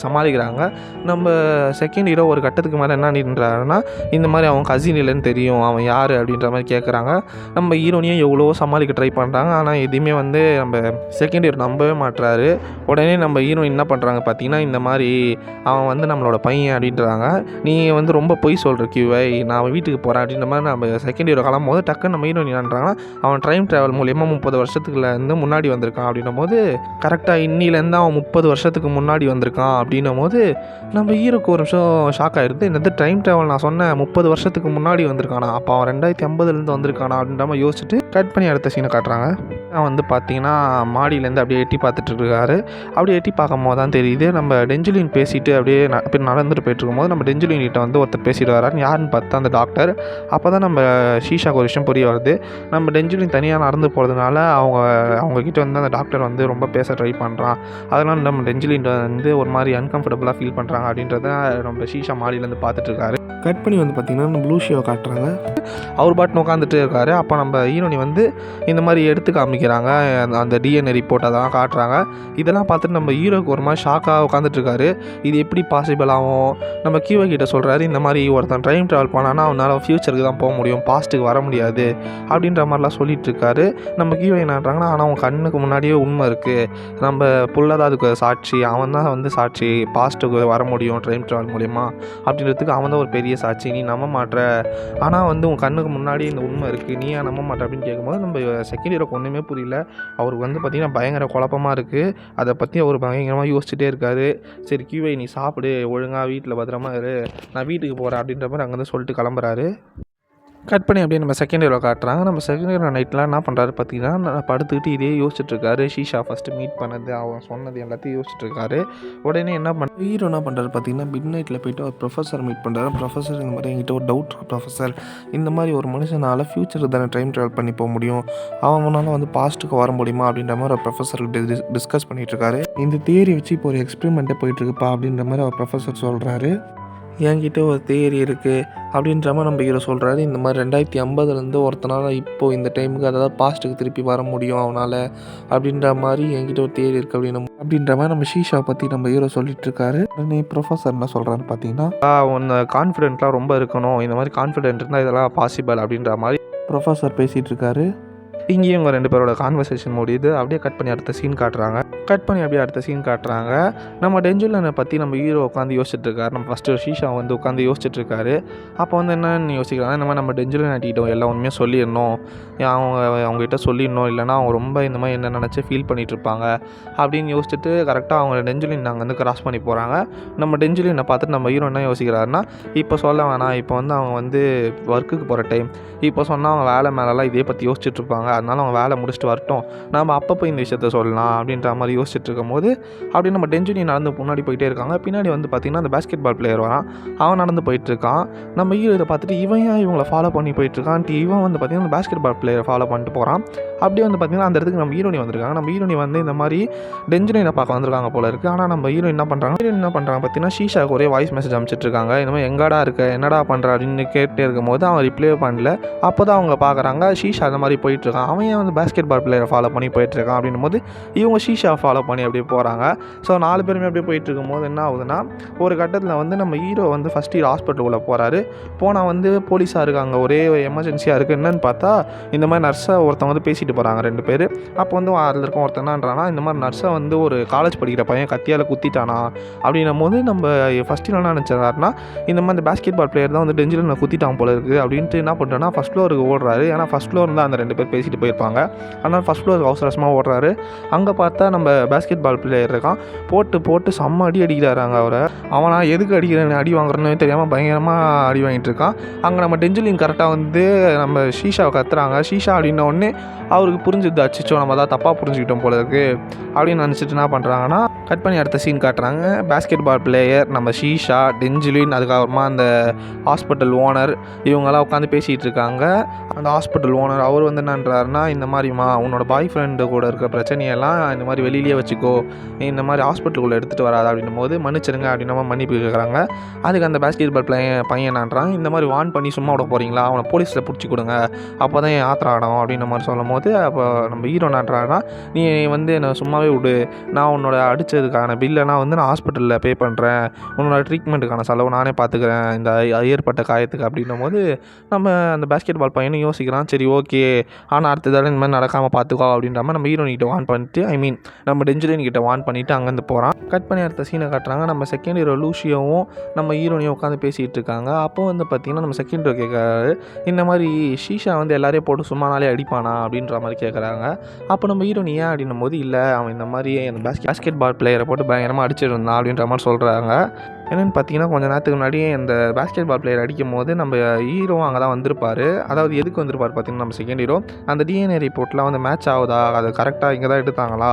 A: சமாளிக்கிறாங்க. நம்ம செகண்ட் ஹீரோ ஒரு கட்டத்துக்கு மேலே என்ன நின்றாருன்னா, இந்த மாதிரி அவன் கசின் இல்லைன்னு தெரியும், அவன் யார் அப்படின்ற மாதிரி கேட்குறாங்க. நம்ம ஹீரோனியும் எவ்வளோ சமாளிக்க ட்ரை பண்ணுறாங்க. ஆனால் எதுவுமே வந்து நம்ம செகண்ட் ஹீரோ நம்பவே மாட்டுறாரு. உடனே நம்ம ஹீரோயின் என்ன பண்ணுறாங்க பார்த்தீங்கன்னா, இந்த மாதிரி அவன் வந்து நம்மளோட பையன் அப்படின்றாங்க. நீ வந்து ரொம்ப பொய் சொல்கிற QI, நான் வீட்டுக்கு போகிறேன் அப்படின்ற மாதிரி நம்ம செகண்ட் ஹீரோ கிளம்பும் போது டக்குன்னு நம்ம ஹீரோயின் என்னன்றாங்கன்னா, அவன் டைம் ட்ராவல் மூலியமாக 30 வருஷத்துக்குலேருந்து முன்னாடி வந்திருக்கான் அப்படின்னும் போது, கரெக்டாக இன்னிலேருந்து அவன் 30 வருஷத்துக்கு முன்னாடி வந்திருக்கான் அப்படின்னும் போது நம்ம ஹீரோக்கு ஒரு நிமிஷம் ஷாக் ஆகிடுது. இந்த டைம் ட்ராவல் நான் சொன்னேன் 30 வருஷத்துக்கு முன்னாடி வந்திருக்கானா, அப்போ அவன் 2050 வந்திருக்கானா அப்படின்ற மாதிரி யோசிச்சுட்டு கட் பண்ணி அடுத்த சீனை காட்டுறாங்க. வந்து பார்த்திங்கன்னா மாடியிலேருந்து அப்படியே எட்டி பார்த்துட்ருக்காரு. அப்படியே எட்டி பார்க்கும் போது தான் தெரியுது, நம்ம டெஞ்சுலின் பேசிட்டு அப்படியே நடந்துட்டு போயிட்டுருக்கும் போது நம்ம டெஞ்சுலின் கிட்ட வந்து ஒருத்தர் பேசிட்டு வராரு. யாருன்னு பார்த்தா அந்த டாக்டர். அப்போ தான் நம்ம ஷீஷாக்கு ஒரு விஷயம் புரிய வருது. நம்ம டெஞ்சுலின் தனியாக நடந்து போகிறதுனால அவங்கக்கிட்ட வந்து அந்த டாக்டர் வந்து ரொம்ப பேச ட்ரை பண்ணுறான். அதனால் நம்ம டெஞ்சுலின் வந்து ஒரு மாதிரி அன்கம்ஃபர்டபுளாக ஃபீல் பண்ணுறாங்க அப்படின்றத நம்ம ஷீஷா மாடியிலேருந்து பார்த்துட்ருக்காரு. கட் பண்ணி வந்து பார்த்திங்கன்னா நம்ம ப்ளூஷியோவை காட்டுறாங்க. அவர் பாட்டுன்னு உட்காந்துட்டு இருக்காரு. அப்போ நம்ம ஹீரோனி வந்து இந்த மாதிரி எடுத்து காமிக்கிறாங்க, அந்த DNA ரிப்போர்ட் அதெல்லாம் காட்டுறாங்க. இதெல்லாம் பார்த்துட்டு நம்ம ஹீரோக்கு ஒரு மாதிரி ஷாக்காக உட்காந்துட்ருக்காரு. இது எப்படி பாசிபிள் ஆகும்? நம்ம QI கிட்ட சொல்கிறாரு, இந்த மாதிரி ஒருத்தன் டைம் ட்ராவல் பண்ணான்னா அவனால் ஃப்யூச்சருக்கு தான் போக முடியும், பாஸ்ட்டுக்கு வர முடியாது அப்படின்ற மாதிரிலாம் சொல்லிகிட்ருக்காரு. நம்ம QI என்னன்றாங்கன்னா, ஆனால் அவன் கண்ணுக்கு முன்னாடியே உண்மை இருக்குது, நம்ம புள்ள தான் அதுக்கு சாட்சி, அவன் தான் வந்து சாட்சி, பாஸ்ட்டுக்கு வர முடியும் டைம் ட்ராவல் மூலிமா அப்படின்றதுக்கு அவன் தான் ஒரு பெரிய சாட்சி, நீ நம்ப மாட்ற, ஆனால் வந்து உன் கண்ணுக்கு முன்னாடி இந்த உண்மை இருக்குது, நீ ஏன் நம்ப மாட்டே அப்படின்னு அப்படின்னு கேட்கும்போது நம்ம செகண்ட் ஹீரோக்கு ஒன்றுமே புரியல. அவருக்கு வந்து பார்த்திங்கன்னா பயங்கர குழப்பமாக இருக்குது. அதை பற்றி அவர் பயங்கரமாக யோசிச்சுட்டே இருக்காரு. சரி கியூஐ நீ சாப்பிடு, ஒழுங்காக வீட்டில் பத்திரமா இரு, நான் வீட்டுக்கு போகிறேன் அப்படின்ற மாதிரி அங்கேருந்து சொல்லிட்டு கிளம்புறாரு. கட் பண்ணி அப்படியே நம்ம செகண்ட் ஹீரோ காட்டுறாங்க. நம்ம செகண்ட் ஹீரோ நைட்லாம் என்ன பண்ணுறாரு பார்த்தீங்கன்னா, படுத்துக்கிட்டு இதே யோசிச்சுட்ருக்காரு. ஷீஷா ஃபஸ்ட்டு மீட் பண்ணது, அவன் சொன்னது எல்லாத்தையும் யோசிச்சுட்ருக்காரு. உடனே ஹீரோ என்ன பண்ணுறாரு பார்த்தீங்கன்னா, மிட் நைட்டில் போய்ட்டு ஒரு ப்ரொஃபஸர் மீட் பண்ணுறாரு. ப்ரொஃபஸர் இந்த மாதிரி என்கிட்ட ஒரு டவுட் ப்ரொஃபஸர், இந்த மாதிரி ஒரு மனுஷனால் ஃப்யூச்சருக்கு தானே டைம் ட்ராவல் பண்ணி போக முடியும், அவனால் வந்து பாஸ்ட்டுக்கு வர முடியுமா அப்படின்ற மாதிரி ஒரு ப்ரொஃபஸர் டிஸ்கஸ் பண்ணிகிட்ருக்காரு. இந்த தியரி வச்சு இப்போ ஒரு எக்ஸ்பெரிமெண்ட்டே போயிட்டுருக்குப்பா அப்படின்ற மாதிரி ஒரு ப்ரொஃபஸர் சொல்கிறாரு. என்கிட்ட ஒரு தியரி இருக்குது அப்படின்ற மாதிரி நம்ம ஹீரோ சொல்கிறாரு. இந்த மாதிரி 2050 ஒருத்தனால் இப்போது இந்த டைமுக்கு, அதாவது பாஸ்ட்டுக்கு திருப்பி வர முடியும் அவனால் அப்படின்ற மாதிரி என்கிட்ட ஒரு தியரி இருக்குது அப்படின்ற மாதிரி நம்ம ஷீஷாவை பற்றி நம்ம ஹீரோ சொல்லிட்டு இருக்காரு. உடனே ப்ரொஃபஸர் என்ன சொல்கிறான்னு பார்த்தீங்கன்னா, ஒன்று கான்ஃபிடென்ட்லாம் ரொம்ப இருக்கணும், இந்த மாதிரி கான்ஃபிடென்ட் இருந்தால் இதெல்லாம் பாசிபிள் அப்படின்ற மாதிரி ப்ரொஃபஸர் பேசிகிட்டு இருக்காரு. இங்கேயும் இவங்க 2 பேரோட கான்வர்சேஷன் முடியுது. அப்படியே கட் பண்ணி அடுத்த சீன் காட்டுறாங்க. நம்ம டென்ஜுலனை பற்றி நம்ம ஹீரோ உட்காந்து யோசிச்சுட்டு இருக்காரு. நம்ம ஃபஸ்ட்டு ஷீஷா வந்து உட்காந்து யோசிச்சுட்டு இருக்காரு. அப்போ வந்து என்னன்னு யோசிக்கிறாங்க, இந்த மாதிரி நம்ம டென்ஜுலன் ஆட்டிக்கிட்டோம் எல்லா உண்மையாக சொல்லிடணும், அவங்ககிட்ட சொல்லிடணும், இல்லைனா அவங்க ரொம்ப இந்த மாதிரி என்ன நினச்சி ஃபீல் பண்ணிகிட்டு இருப்பாங்க அப்படின்னு யோசிச்சுட்டு கரெக்டாக அவங்க டென்ஜுலின் நாங்கள் வந்து கிராஸ் பண்ணி போகிறாங்க. நம்ம டென்ஜுலினை பார்த்துட்டு நம்ம ஹீரோ என்ன யோசிக்கிறாருன்னா, இப்போ சொல்ல வேணாம், இப்போ வந்து அவங்க வந்து ஒர்க்குக்கு போகிற டைம், இப்போ சொன்னால் அவங்க வேலை மேலெலாம் இதே பற்றி யோசிச்சுட்டு இருப்பாங்க, அதனால அவங்க வேலை முடிச்சுட்டு வரட்டும், நம்ம அப்பப்போ இந்த விஷயத்த சொல்லலாம் அப்படின்ற மாதிரி யோசிச்சுட்டு இருக்கும் போது அப்படி நம்ம டென்ஜுலின் நடந்து முன்னாடி போயிட்டே இருக்காங்க. பின்னாடி வந்து பார்த்திங்கன்னா அந்த பேஸ்கெட் பால் பிளேயர் வரான். அவன் நடந்து போயிட்டுருக்கான். நம்ம ஹீரோ இதை பார்த்துட்டு இவன் ஏன் இவங்களை ஃபாலோ பண்ணி போயிட்டுருக்கான்ட்டு இவன் வந்து பார்த்திங்கன்னா அந்த பேஸ்கெட் பால் பிளேயரை ஃபாலோ பண்ணிட்டு போகிறான். அப்படியே வந்து பார்த்திங்கன்னா அந்த இடத்துக்கு நம்ம ஹீரோனி வந்திருக்காங்க. நம்ம ஹீரோனி வந்து இந்த மாதிரி டென்ஜுலினை பார்க்க வந்திருக்காங்க போல இருக்குது. ஆனால் நம்ம ஹீரோ என்ன பண்ணுறாங்க பார்த்தீங்கன்னா, ஷீஷாவுக்கு ஒரே வாய்ஸ் மெசேஜ் அனுப்பிச்சிட்ருக்காங்க. இந்த மாதிரி எங்கடா இருக்க, என்னடா பண்ணுற அப்படின்னு கேட்டே இருக்கும் போது அவன் ரிப்ளே பண்ணல. அப்போ தான் அவங்க பார்க்குறாங்க ஷீஷா அந்த மாதிரி போயிட்டுருக்கான். அவன் ஏன் வந்து பேஸ்கெட் பால் பிளேயரை ஃபாலோ பண்ணி போயிட்டுருக்கான் அப்படின்னும் போது இவங்க ஷீஷா ஃபாலோ பண்ணி அப்படியே போகிறாங்க. ஸோ 4 பேருமே அப்படியே போயிட்டுருக்கும் போது என்ன ஆகுதுன்னா, ஒரு கட்டத்தில் வந்து நம்ம ஹீரோ வந்து ஃபஸ்ட் ஹீரோ ஹாஸ்பிட்டலுக்குள்ளே போகிறாரு. போனால் வந்து போலீஸாக இருக்காங்க, ஒரே எமர்ஜென்சியாக இருக்குது. என்னன்னு பார்த்தா இந்த மாதிரி நர்ஸை ஒருத்தவங்க வந்து பேசிட்டு போகிறாங்க 2 பேர். அப்போ வந்து அதில் இருக்க ஒருத்தன் என்னன்றானா, இந்த மாதிரி நர்ஸை வந்து ஒரு காலேஜ் படிக்கிற பையன் கத்தியால் குத்திட்டானா அப்படின்னும் போது நம்ம ஃபஸ்ட் ஹீரோ என்ன நினச்சாருன்னா, இந்த மாதிரி இந்த பேஸ்கெட் பால் பிளேயர் தான் வந்து டென்ஜுலினை குத்திட்டான் போல இருக்குது அப்படின்ட்டு என்ன பண்ணுறேன்னா ஃபஸ்ட் ஃப்ளோருக்கு ஓடுறாரு. ஏன்னா ஃபஸ்ட் ஃப்ளோர் தான் அந்த 2 பேர் பேசிட்டு போயிருப்பாங்க. அதனால் ஃபஸ்ட் ஃப்ளோருக்கு அவசரமாக ஓடுறாரு. அங்கே பார்த்தா நம்ம பேஸ்கெட் பால் பிளேயர் இருக்கான். போட்டு செம்ம அடி அடிக்கிறாங்க அவரை. அவனா எதுக்கு அடிக்கிறேன்னு அடி வாங்குறேன்னு தெரியாமல் பயங்கரமாக அடி வாங்கிட்டு இருக்கான். அங்கே நம்ம டென்ஜுலின் கரெக்டாக வந்து நம்ம ஷீஷாவை கத்துறாங்க. ஷீஷா அப்படின்ன உடனே அவருக்கு புரிஞ்சுது, அச்சிச்சோ நம்ம தான் தப்பாக புரிஞ்சுக்கிட்டோம் போல இருக்குது அப்படின்னு நினச்சிட்டு என்ன பண்ணுறாங்கன்னா, கட் பண்ணி அடுத்த சீன் காட்டுறாங்க. பேஸ்கெட் பால் பிளேயர், நம்ம ஷீஷா, டென்ஜுலின், அதுக்கப்புறமா அந்த ஹாஸ்பிட்டல் ஓனர் இவங்கெல்லாம் உட்காந்து பேசிகிட்டு இருக்காங்க. அந்த ஹாஸ்பிட்டல் ஓனர் அவர் வந்து என்னன்றாருன்னா, இந்த மாதிரிமா உன்னோட பாய் ஃப்ரெண்டு கூட இருக்க பிரச்சனையெல்லாம் இந்த மாதிரி வெளியிலேயே வச்சுக்கோ, இந்த மாதிரி ஹாஸ்பிட்டலுக்குள்ளே எடுத்துகிட்டு வராது அப்படின்னும் போது மன்னிச்சிருங்க அப்படின்னு மன்னிப்பு கேட்குறாங்க. அதுக்கு அந்த பேஸ்கெட் பால் பையன் என்னன்றான், இந்த மாதிரி வான் பண்ணி சும்மா விட போகிறீங்களா, அவனை போலீஸில் பிடிச்சி கொடுங்க, அப்போ தான் என் ஆத்திரம் ஆடும் அப்படின்ற மாதிரி சொல்லும் போது அப்போ நம்ம ஹீரோ என்னன்றான்னா, நீ வந்து என்னை சும்மாவே விடு, நான் உன்னோட அடித்ததுக்கான பில்லெல்லாம் வந்து நான் ஹாஸ்பிட்டலில் பே பண்ணுறேன், உன்னோட ட்ரீட்மெண்ட்டுக்கான செலவு நானே பார்த்துக்கிறேன் இந்த ஏற்பட்ட காயத்துக்கு அப்படின்னும் போது நம்ம அந்த பேஸ்கெட் பால் பையனும் யோசிக்கிறான், சரி ஓகே, ஆனால் அடுத்த தடவை இந்த மாதிரி நடக்காமல் பார்த்துக்கோ அப்படின்ற மாதிரி நம்ம ஹீரோனிக்கிட்ட வான் பண்ணிட்டு நம்ம டென்ஜுலின் கிட்ட வான் பண்ணிவிட்டு அங்கேருந்து போகிறான். கட் பண்ணி அடுத்த சீனை காட்டுறாங்க. நம்ம செகண்ட் ஹீரோ லூஷியோவும் நம்ம ஹீரோனியும் உட்காந்து பேசிகிட்டு இருக்காங்க. அப்போ வந்து பார்த்திங்கன்னா நம்ம செகண்ட் ஹீரோ கேட்குறாரு, இந்த மாதிரி ஷீஷா வந்து எல்லாரையும் போட்டு சும்மானாலே அடிப்பானா அப்படின்ற மாதிரி கேட்குறாங்க. அப்போ நம்ம ஹீரோனி ஏன் அப்படின்னும் போது, இல்லை அவன் இந்த மாதிரி அந்த பேஸ்கெட் பால் பிளேயரை போட்டு பயங்கரமாக அடிச்சிருந்தான் அப்படின்ற மாதிரி சொல்கிறாங்க. என்னென்னு பார்த்தீங்கன்னா, கொஞ்சம் நேரத்துக்கு முன்னாடி அந்த பேஸ்கெட் பால் பிளேயர் அடிக்கும் போது நம்ம ஹீரோவும் அங்கே தான் வந்திருப்பார். அதாவது எதுக்கு வந்திருப்பார் பார்த்தீங்கன்னா, நம்ம செகண்ட் ஹீரோ அந்த டிஎன்ஏ ரிப்போர்ட்லாம் வந்து மேட்ச் ஆகுதா, அது கரெக்டாக இங்கே தான் எடுத்தாங்களா,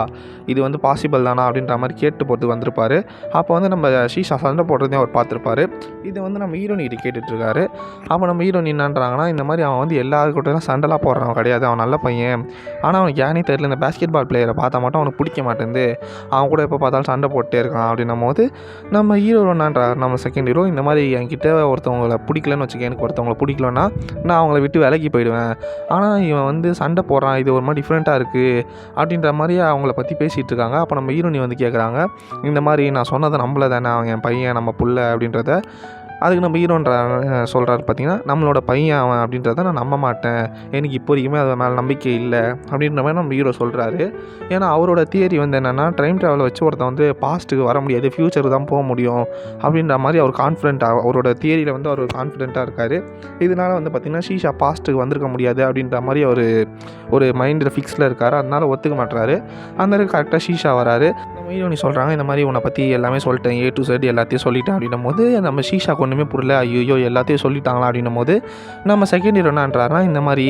A: இது வந்து பாசிபிள் தானா அப்படின்ற மாதிரி கேட்டு போகிறதுக்கு வந்திருப்பார். அப்போ வந்து நம்ம ஷீஷா சண்டை போடுறதையும் அவர் பார்த்துருப்பார். இதை வந்து நம்ம ஹீரோனிகிட்ட கேட்டுட்ருக்காரு. அப்போ நம்ம ஹீரோனி என்னன்றாங்கன்னா, இந்த மாதிரி அவன் வந்து எல்லாருக்கிட்டையும் சண்டைலாம் போடுறவன் கிடையாது, அவன் நல்ல பையன், ஆனால் அவனுக்கு ஏனே தெரியல, இந்த பேஸ்கெட் பால் பிளேயரை பார்த்தா மட்டும் அவனுக்கு பிடிக்க மாட்டேங்குது, அவன் கூட எப்போ பார்த்தாலும் சண்டை போட்டே இருக்கான் அப்படின்னும் போது நம்ம ஹீரோ நம்ம செகண்ட் ஹீரோ, இந்த மாதிரி என்கிட்ட ஒருத்தவங்களை பிடிக்கலன்னு வச்சுக்க, எனக்கு ஒருத்தவங்களை பிடிக்கலன்னா நான் அவங்கள விட்டு விலகி போயிடுவேன், ஆனால் இவன் வந்து சண்டை போடுறான், இது ஒரு மாதிரி டிஃப்ரெண்ட்டாக இருக்குது அப்படின்ற மாதிரி அவங்கள பற்றி பேசிகிட்டு இருக்காங்க. அப்போ நம்ம ஹீரோனி வந்து கேட்குறாங்க, இந்த மாதிரி நான் சொன்னதை நம்பலை தானே, அவன் என் பையன் நம்ம புள்ள அப்படின்றத அதுக்கு நம்ம ஹீரோன்ற சொல்கிறாரு பார்த்தீங்கன்னா, நம்மளோட பையன் அவன் அப்படின்றத நான் நம்ப மாட்டேன், எனக்கு இப்போ வரைக்குமே அது மேலே நம்பிக்கை இல்லை அப்படின்ற மாதிரி நம்ம ஹீரோ சொல்கிறாரு. ஏன்னா அவரோட தியரி வந்து என்னென்னா, டைம் ட்ராவலை வச்சு ஒருத்தன் வந்து பாஸ்ட்டுக்கு வர முடியாது, ஃப்யூச்சருக்கு தான் போக முடியும் அப்படின்ற மாதிரி அவர் அவரோட தியரியில் வந்து அவர் கான்ஃபிடென்ட்டாக இருக்கார். இதனால் வந்து பார்த்திங்கன்னா ஷீஷா பாஸ்ட்டுக்கு வந்திருக்க முடியாது அப்படின்ற மாதிரி அவர் ஒரு மைண்டில் ஃபிக்ஸில் இருக்கார். அதனால் ஒத்துக்க மாட்டுறாரு. அந்த கரெக்டாக ஷீஷா வராரு. நம்ம ஹீரோனி சொல்கிறாங்க, இந்த மாதிரி உன்னை பற்றி எல்லாமே சொல்லிட்டேன், A to Z எல்லாத்தையும் சொல்லிட்டேன் அப்படின்னும் போது நம்ம ஷீஷாக்கு ஒன்றுமே புரியல. ஐயோ எல்லாத்தையும் சொல்லிட்டாங்களா அப்படின்னும் போது நம்ம செகண்ட் ஹீரோ என்னன்றாருனா, இந்த மாதிரி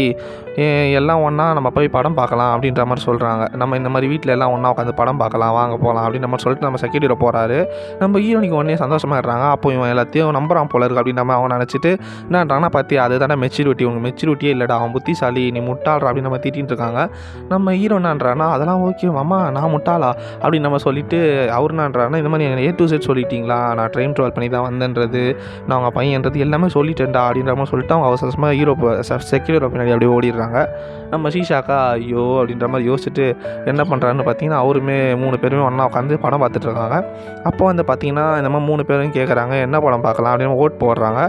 A: எல்லாம் ஒன்றா நம்ம போய் படம் பார்க்கலாம் அப்படின்ற மாதிரி சொல்கிறாங்க. நம்ம இந்த மாதிரி வீட்டில் எல்லாம் ஒன்றா உட்காந்து படம் பார்க்கலாம், வாங்க போகலாம் அப்படின்ற மாதிரி சொல்லிட்டு நம்ம செகண்ட் ஹீரோ போகிறாரு. நம்ம ஹீரோனிக்கு உடனே சந்தோஷமாகிடுறாங்க. அப்போ இவன் எல்லாத்தையும் நம்புறான் போல இருக்குது அப்படின்ற மாதிரி அவன் நினச்சிட்டு என்னன்றாங்கன்னா, பார்த்தியா அது தானே மெச்சூரிட்டி, உனக்கு மெச்சூரிட்டியே இல்லைடா, அவன் புத்திசாலி, நீ முட்டாள்றா அப்படின்னு நம்ம திட்டின்னு இருக்காங்க. நம்ம ஹீரோ என்னன்றான்னா, அதெல்லாம் ஓகே மாமா, நான் முட்டாளா அப்படின்னு நம்ம சொல்லிவிட்டு அவர் என்னன்றாருன்னா, இந்த மாதிரி A to Z சொல்லிட்டீங்களா, நான் ட்ரெயின் ட்ராவல் பண்ணி தான் வந்தேன்றது, நான் அவங்க பையன்றது எல்லாமே சொல்லிட்டேன்டா அப்படின்ற மாதிரி சொல்லிட்டு அவங்க அவசரமாக ஹீரோ செகண்ட் ஹீரோ பின்னாடி அப்படியே ஓடிடுறாங்க. நம்ம ஷீஷாக்கா ஐயோ அப்படின்ற மாதிரி யோசிச்சுட்டு என்ன பண்ணுறாருன்னு பார்த்தீங்கன்னா, அவருமே 3 பேருமே ஒன்றா உட்காந்து படம் பார்த்துட்ருக்காங்க. அப்போ வந்து பார்த்திங்கன்னா இந்த மாதிரி 3 பேரும் கேட்குறாங்க என்ன படம் பார்க்கலாம் அப்படின்னு ஓட் போடுறாங்க.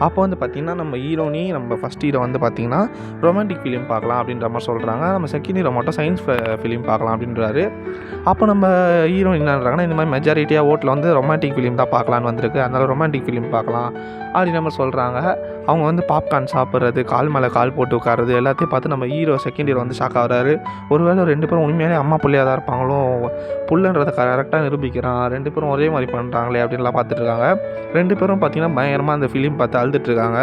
A: அப்போ வந்து பார்த்திங்கன்னா நம்ம ஹீரோனி நம்ம ஃபஸ்ட் ஹீரோ வந்து பார்த்திங்கன்னா ரொமான்டிக் ஃபிலிம் பார்க்கலாம் அப்படின்ற மாதிரி சொல்கிறாங்க. நம்ம செகண்ட் ஹீரோ மட்டும் சயின்ஸ் ஃபிலிம் பார்க்கலாம் அப்படின்றாரு. அப்போ நம்ம ஹீரோ என்னன்றாங்கன்னா, இந்த மாதிரி மெஜாரிட்டியாக ஓட்டில் வந்து ரொமான்டிக் ஃபிலிம் தான் பார்க்கலான்னு வந்திருக்கு, அதனால் ரொமான்டிக் ஃபிலிம் பார்க்கலாம் அப்படின்ற மாதிரி சொல்கிறாங்க. அவங்க வந்து பாப்கார்ன் சாப்பிட்றது, கால் மேலே கால் போட்டு உட்கார்றது எல்லாத்தையும் பார்த்து நம்ம செகண்ட் ஹீரோ வந்து ஷாக் ஆகிறாரு. ஒருவேளை 2 பேரும் உண்மையாலே அம்மா பிள்ளையாக தான் இருப்பாங்களோ, புள்ளன்றதை கரெக்டாக நிரூபிக்கிறான், 2 பேரும் ஒரே மாதிரி பண்ணுறாங்களே அப்படின்லாம் பார்த்துட்ருக்காங்க. 2 பேரும் பார்த்திங்கன்னா பயங்கரமாக அந்த ஃபிலிம் பார்த்து அழுதுட்டுருக்காங்க.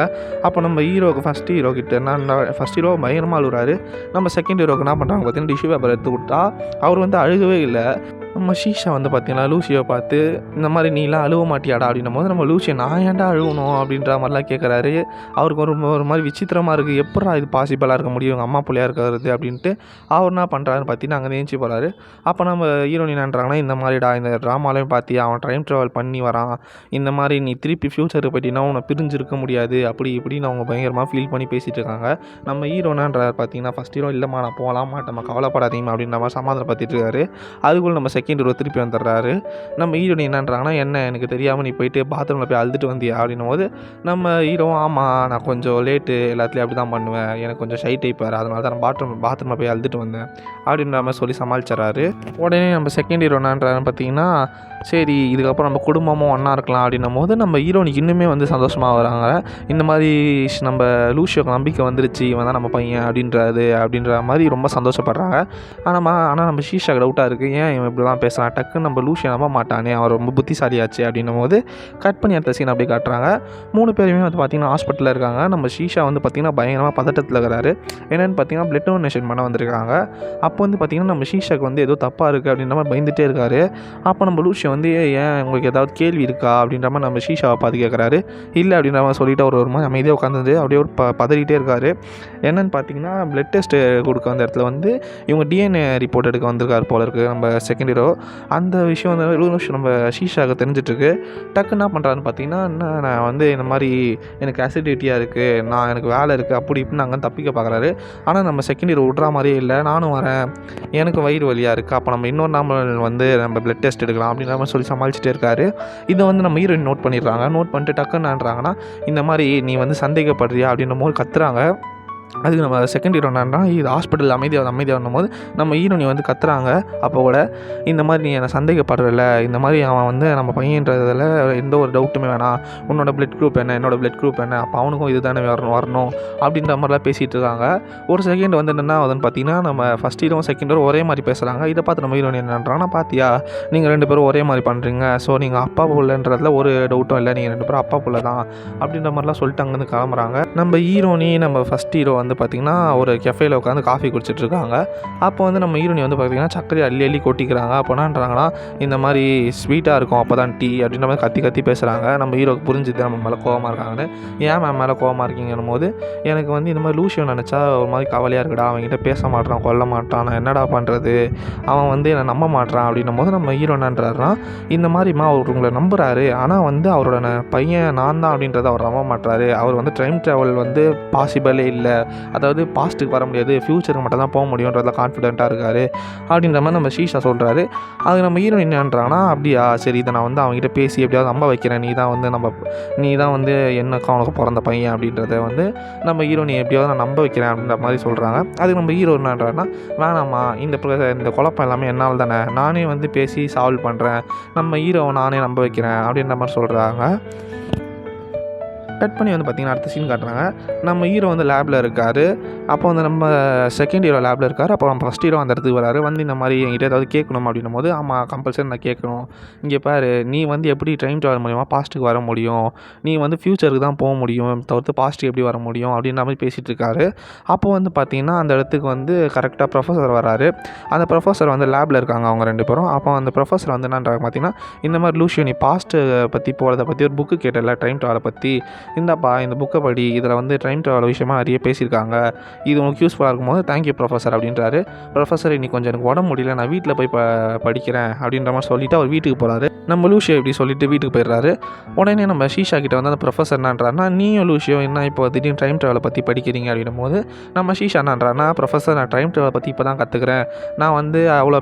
A: அப்போ நம்ம ஃபஸ்ட் ஹீரோ கிட்ட என்ன, ஃபஸ்ட் ஹீரோ பயங்கரமாக அழுகுறாரு. நம்ம செகண்ட் ஹீரோக்கு என்ன பண்ணுறாங்க பார்த்தீங்கன்னா, டிஷ்யூ பேப்பர் எடுத்து கொடுத்தா அவர் வந்து அழுகவே இல்லை. நம்ம ஷீஷா வந்து பார்த்திங்கன்னா லூசியை பார்த்து இந்த மாதிரி நீலாம் அழுவ மாட்டியாடா அப்படின்னும் போது நம்ம லூசியை நான் ஏன்டா அழுகணும் அப்படின்ற மாதிரிலாம் கேட்குறாரு. அவருக்கு ஒரு மாதிரி விசித்திரமாக இருக்குது, எப்படா இது பாசிபிளாக இருக்க முடியும் இவங்க அம்மா பிள்ளையாக இருக்கிறது அப்படின்ட்டு அவர் என்ன பண்ணுறாருன்னு பார்த்தீங்கன்னா அங்கே நினச்சி போகிறாரு. அப்போ நம்ம ஹீரோயின் என்னன்றாங்கன்னா, இந்த மாதிரிடா இந்த ட்ராமாலையும் பார்த்தியா அவன் டைம் ட்ராவல் பண்ணி வரான், இந்த மாதிரி நீ திருப்பி ஃப்யூச்சருக்கு போய்ட்டின்னா உன்னை பிரிஞ்சிருக்க முடியாது அப்படி இப்படின்னு அவங்க பயங்கரமாக ஃபீல் பண்ணி பேசிகிட்டு இருக்காங்க. நம்ம ஹீரோனான்றார் பார்த்தீங்கன்னா, ஃபஸ்ட் ஹீரோ இல்லைம்மா நான் போகலாம் மாட்டேம்மா கவலைப்படாதீங்கம்மா அப்படின்ற மாதிரி சமாதானப்படுத்திட்டு இருக்காரு. அதுக்குள்ளே நம்ம செகண்ட் ஹீரோ திருப்பி வந்துடுறாரு. நம்ம ஹீரோயின் என்னன்றாங்கன்னா, என்ன எனக்கு தெரியாமல் நீ போயிட்டு பாத்ரூமில் போய் அழுதுட்டு வந்தியா அப்படின்னும் போது நம்ம ஹீரோவும் ஆமாம் நான் கொஞ்சம் லேட்டு எல்லாத்துலேயும் அப்படி தான் பண்ணுவேன், எனக்கு கொஞ்சம் ஷை டைப் வேறு, அதனால தான் நான் பாத்ரூமில் போய் அழுதுட்டு வந்தேன் அப்படின்ற மாதிரி சொல்லி சமாளிச்சிடறாரு. உடனே நம்ம செகண்ட் ஹீரோ என்னன்றாருன்னு பார்த்தீங்கன்னா, சரி இதுக்கப்புறம் நம்ம குடும்பமும் ஒன்றா இருக்கலாம் அப்படின்னும் போது நம்ம ஹீரோனிக்கு இன்னுமே வந்து சந்தோஷமாக வராங்க. இந்த மாதிரி நம்ம லூசியோக்கு நம்பிக்கை வந்துருச்சு, இவன் தான் நம்ம பையன் அப்படின்ற மாதிரி ரொம்ப சந்தோஷப்படுறாங்க. ஆனால் நம்ம ஷீஷாக்கு டவுட்டாக இருக்குது, ஏன் இவன் இப்படிலாம் பேசுகிறான், டக்குன்னு நம்ம லூசியை நம்ப மாட்டானே, அவன் ரொம்ப புத்திசாலியாச்சு அப்படின்னும் போது கட் பண்ணி அடுத்த சீன் அப்படி காட்டுறாங்க. 3 பேருமே வந்து பார்த்திங்கன்னா ஹாஸ்பிட்டலில் இருக்காங்க. நம்ம ஷீஷா வந்து பார்த்திங்கன்னா பயங்கரமாக பதட்டத்தில் இருக்கிறாரு. என்னென்னு பார்த்திங்கன்னா பிளட் டொனேஷன் பண்ண வந்திருக்காங்க. அப்போ வந்து பார்த்திங்கன்னா நம்ம ஷீஷாக்கு வந்து ஏதோ தப்பாக இருக்குது அப்படின்ற மாதிரி பயந்துகிட்டே இருக்காரு. அப்போ நம்ம லூசியை வந்து ஏன் உங்களுக்கு ஏதாவது கேள்வி இருக்கா அப்படின்ற மாதிரி நம்ம ஷீஷாவை பார்த்து கேட்குறாரு. இல்லை அப்படின்ற மாதிரி சொல்லிவிட்டு அவர் ஒரு மாதிரி அமைதியாக உட்காந்துட்டு அப்படியே ஒரு பதறிட்டே இருக்காரு. என்னென்னு பார்த்தீங்கன்னா பிளட் டெஸ்ட்டு கொடுக்க வந்த இடத்துல வந்து இவங்க DNA ரிப்போர்ட் எடுக்க வந்திருக்காரு போல இருக்குது நம்ம செகண்ட் ஹீரோ. அந்த விஷயம் வந்து நம்ம ஷீஷாவுக்கு தெரிஞ்சிட்ருக்கு. டக்கு என்ன பண்ணுறாருன்னு பார்த்தீங்கன்னா, நான் வந்து இந்த மாதிரி எனக்கு அசிடிட்டியாக இருக்குது, எனக்கு வேலை இருக்குது அப்படி இப்படின்னு அங்கே தப்பிக்க பார்க்குறாரு. ஆனால் நம்ம செகண்ட் ஹீரோ விட்ற மாதிரியே இல்லை, நானும் வரேன், எனக்கு வயிறு வலியாக இருக்குது, அப்போ நம்ம இன்னொரு நாள் வந்து நம்ம பிளட் டெஸ்ட் எடுக்கலாம் அப்படின்ற மாதிரி சொல்லி சமாளிச்சுட்டே இருக்காரு. இதை வந்து நம்ம ஹீரோயின் நோட் பண்ணிடுறாங்க. நோட் பண்ணிட்டு டக்குன்னுன்றாங்கன்னா, இந்த மாதிரி நீ வந்து சந்தேகப்படுறியா அப்படின்ற போது கத்துறாங்க. அதுக்கு நம்ம செகண்ட் ஹீரோ என்னன்னா, இது ஹாஸ்பிட்டல் அமைதியாக வரும்போது நம்ம ஹீரோனி வந்து கத்துறாங்க. அப்போ கூட இந்த மாதிரி நீ என்னை சந்தேகப்படுறல, இந்த மாதிரி அவன் வந்து நம்ம பையன்றதில் எந்த ஒரு டவுட்டுமே வேணாம், உன்னோட பிளட் குரூப் என்ன, என்னோட பிளட் குரூப் என்ன, அப்போ அவனுக்கும் இது தானே வரணும் அப்படின்ற மாதிரிலாம் பேசிகிட்டு இருக்காங்க. ஒரு செகண்ட் வந்து என்னென்னா அதுன்னு பார்த்தீங்கன்னா, நம்ம ஃபஸ்ட் ஹீரோ செகண்ட் ஹீரோ ஒரே மாதிரி பேசுகிறாங்க. இதை பார்த்து நம்ம ஹீரோனி என்னன்றாங்கன்னா, பார்த்தியா நீங்கள் 2 பேரும் ஒரே மாதிரி பண்ணுறீங்க, ஸோ நீங்கள் அப்பா புள்ளன்றதுல ஒரு டவுட்டும் இல்லை, நீங்கள் 2 பேரும் அப்பா புள்ள தான் அப்படின்ற மாதிரிலாம் சொல்லிட்டு அங்கேருந்து கிளம்புறாங்க. நம்ம ஹீரோனி நம்ம ஃபஸ்ட் ஹீரோ வந்து பார்த்திங்கன்னா ஒரு கெஃபேயில் உட்காந்து காஃபி குடிச்சிட்ருக்காங்க. அப்போ வந்து நம்ம ஹீரோனி வந்து பார்த்திங்கன்னா சர்க்கரை அள்ளி கொட்டிக்கிறாங்க. அப்போ என்னன்றாங்கன்னா, இந்த மாதிரி ஸ்வீட்டாக இருக்கும் அப்போ தான் டீ அப்படின்ற மாதிரி கத்தி பேசுகிறாங்க. நம்ம ஹீரோக்கு புரிஞ்சுது நம்ம மேலே கோவமாக இருக்காங்கன்னு. ஏன் மேம் மேலே கோவமாக இருக்கீங்கன்னும் போது, எனக்கு வந்து இந்த மாதிரி லூசியோ நினச்சா ஒரு மாதிரி கவலையாக இருக்குடா, அவங்ககிட்ட பேச மாட்டான், கொல்ல மாட்டான், நான் என்னடா பண்ணுறது, அவன் வந்து என்னை நம்ப மாட்டான் அப்படின்னும் போது நம்ம ஹீரோ என்னன்றாருனா, இந்த மாதிரிமா அவர் உங்களை நம்புகிறாரு, ஆனால் வந்து அவரோட பையன் நான் தான் அப்படின்றத அவர் நம்ப மாட்டாரு, அவர் வந்து டைம் ட்ராவல் வந்து பாசிபிளே இல்லை, அதாவது பாஸ்ட்டுக்கு வர முடியாது, ஃப்யூச்சருக்கு மட்டும் தான் போக முடியுன்றதில் கான்ஃபிடென்ட்டாக இருக்கார் அப்படின்ற மாதிரி நம்ம ஷீஷா சொல்கிறாரு. அது நம்ம ஹீரோயின் என்னன்றாங்கன்னா, அப்படியா சரி இதை நான் வந்து அவங்ககிட்ட பேசி எப்படியாவது நம்ப வைக்கிறேன், நீ தான் வந்து எனக்கு அவனுக்கு பிறந்த பையன் அப்படின்றத வந்து நம்ம ஹீரோயினை எப்படியாவது நான் நம்ப வைக்கிறேன் அப்படின்ற மாதிரி சொல்கிறாங்க. அதுக்கு நம்ம ஹீரோ என்னன்றாருன்னா, வேணாம்மா இந்த குழப்பம் எல்லாமே என்னால் தானே, நானே வந்து பேசி சால்வ் பண்ணுறேன், நம்ம ஹீரோவை நானே நம்ப வைக்கிறேன் அப்படின்ற மாதிரி சொல்கிறாங்க. கட் பண்ணி வந்து பார்த்திங்கன்னா அடுத்த சீன் காட்டுறாங்க. நம்ம ஹீரோ வந்து லேபில் இருக்கார். அப்போ வந்து நம்ம செகண்ட் ஹீரோ லேபில் இருக்கார். அப்போ நம்ம ஃபஸ்ட் ஹீரோ அந்த இடத்துக்கு வராரு. வந்து இந்த மாதிரி என்கிட்ட ஏதாவது கேட்கணும் அப்படின்னும் போது, ஆமாம் கம்பல்சரி நான் கேட்கணும், இங்கே பாரு நீ வந்து எப்படி டைம் ட்ராவல் மூலிமா பாஸ்ட்டுக்கு வர முடியும், நீ வந்து ஃப்யூச்சருக்கு தான் போக முடியும் தவிர்த்து பாஸ்ட்டுக்கு எப்படி வர முடியும் அப்படின்ற மாதிரி பேசிகிட்டு இருக்காரு. அப்போ வந்து பார்த்திங்கன்னா அந்த இடத்துக்கு வந்து கரெக்டாக ப்ரொஃபஸர் வராரு. அந்த ப்ரொஃபஸர் வந்து லேபில் இருக்காங்க அவங்க 2 பேரும். அப்போ அந்த ப்ரொஃபஸர் வந்து என்னன்றாங்க பார்த்திங்கன்னா, இந்த மாதிரி லூஷியோ நீ பாஸ்ட்டை பற்றி போகிறத பற்றி ஒரு புக்கு கேட்டல டைம் ட்ராவலை பற்றி, இந்தாப்பா இந்த புக்கை படி, இதில் வந்து டைம் ட்ராவல் விஷயமா நிறைய பேசியிருக்காங்க, இது உங்களுக்கு யூஸ்ஃபுல்லாக இருக்கும்போது தேங்க்யூ ப்ரொஃபஸர் அப்படின்றாரு. ப்ரொஃபஸர் இன்னைக்கு கொஞ்சம் எனக்கு உடம்பு முடியல, நான் வீட்டில் போய் படிக்கிறேன் அப்படின்ற மாதிரி சொல்லிவிட்டு அவர் வீட்டுக்கு போகிறாரு. நம்ம லூஷியோ இப்படி சொல்லிவிட்டு வீட்டுக்கு போயிடுறாரு. உடனே நம்ம ஷீஷா கிட்ட வந்து அந்த ப்ரொஃபஸர் என்னன்றாருன்னா, நீயும் லூஷியோ என்ன இப்போ திடீர்னு டைம் ட்ராவலை பற்றி படிக்கிறீங்க அப்படின்னும் போது நம்ம ஷீஷா என்னன்றாருன்னா, ப்ரொஃபஸர் நான் டைம் ட்ராவலை பற்றி இப்போ தான் கற்றுக்கிறேன், நான் வந்து அவ்வளோ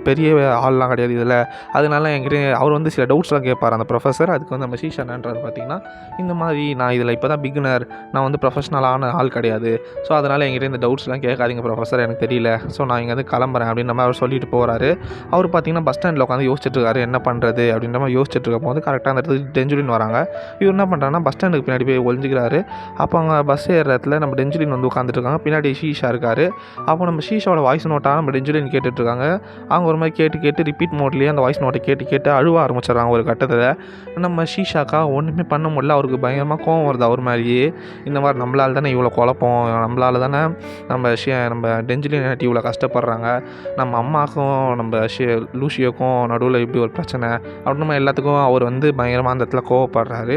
A: பெரிய ஆள்லாம் கிடையாது இதில், அதனால என்கிட்ட அவர் வந்து சில டவுட்ஸ்லாம் கேட்பார் அந்த ப்ரொஃபஸர். அதுக்கு வந்து நம்ம ஷீஷா என்னன்றாரு பார்த்திங்கன்னா, இந்த மாதிரி நான் இதில் இப்போ தான் பிகினர், நான் வந்து ப்ரொஃபஷனலான ஆள் கிடையாது, ஸோ அதனால் என்கிட்ட இந்த டவுட்ஸ்லாம் கேட்காதீங்க ப்ரொஃபஸர், எனக்கு தெரியல, ஸோ நான் இங்கேருந்து கிளம்புறேன் அப்படின்ற மாதிரி அவர் சொல்லிட்டு போகிறாரு. அவர் பார்த்திங்கன்னா பஸ் ஸ்டாண்டில் உட்காந்து யோசிச்சுட்ருக்காரு என்ன பண்ணுறது அப்படின்ற மாதிரி யோசிச்சுட்டு இருக்கும் போது கரெக்டாக அந்த இடத்துக்கு டெஞ்சுலின் வராங்க. இவர் என்ன பண்ணுறாங்கன்னா பஸ் ஸ்டாண்டுக்கு பின்னாடி போய் ஒழிஞ்சிக்கிறாரு. அப்போ அங்கே பஸ் ஏறுற இடத்துல நம்ம டெஞ்சுலின் வந்து உட்காந்துட்ருக்காங்க, பின்னாடி ஷீஷா இருக்கார். அப்போ நம்ம ஷீஷாவோட வாய்ஸ் நோட்டாக நம்ம டெஞ்சுலின் கேட்டுட்ருக்காங்க. அவங்க ஒரு மாதிரி கேட்டு ரிப்பீட் மோட்லேயே அந்த வாய்ஸ் நோட்டை கேட்டு அழுவ ஆரம்பிச்சிடுறாங்க. ஒரு கட்டத்தில் நம்ம ஷீஷாக்கா ஒன்றுமே பண்ண முடியல, அவருக்கு பயங்கரமாக கோவம் வருது அவர் மாதிரியே. இந்த மாதிரி நம்மளால் தானே இவ்வளோ குழப்பம், நம்மளால் தானே நம்ம டெஞ்சுலின் ஆண்டி இவ்வளோ கஷ்டப்படுறாங்க, நம்ம அம்மாவுக்கும் நம்ம லூஷியோக்கும் நடுவில் இப்படி ஒரு பிரச்சனை அப்படின்னு எல்லாத்துக்கும் அவர் வந்து பயங்கரமாக அந்த இடத்துல கோவப்படுறாரு.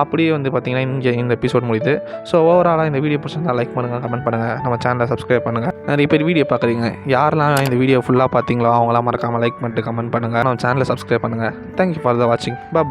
A: அப்படியே வந்து பார்த்திங்கன்னா இங்கே இந்த எபிசோட் முடியுது. ஸோ ஓவராலாக இந்த வீடியோ பிடிச்சிருந்தால் லைக் பண்ணுங்கள், கமெண்ட் பண்ணுங்கள், நம்ம சேனலை சப்ஸ்கிரைப் பண்ணுங்கள். நிறைய பேர் வீடியோ பார்க்குறீங்க, யாரெல்லாம் இந்த வீடியோ ஃபுல்லாக பார்த்தீங்களோ அவங்களாம் மறக்காமல் லைக் பண்ணிட்டு கமெண்ட் பண்ணுங்கள், நம்ம சேனலை சப்ஸ்கிரைப் பண்ணுங்கள். தேங்க்யூ ஃபார் த வாட்சிங். பாய்.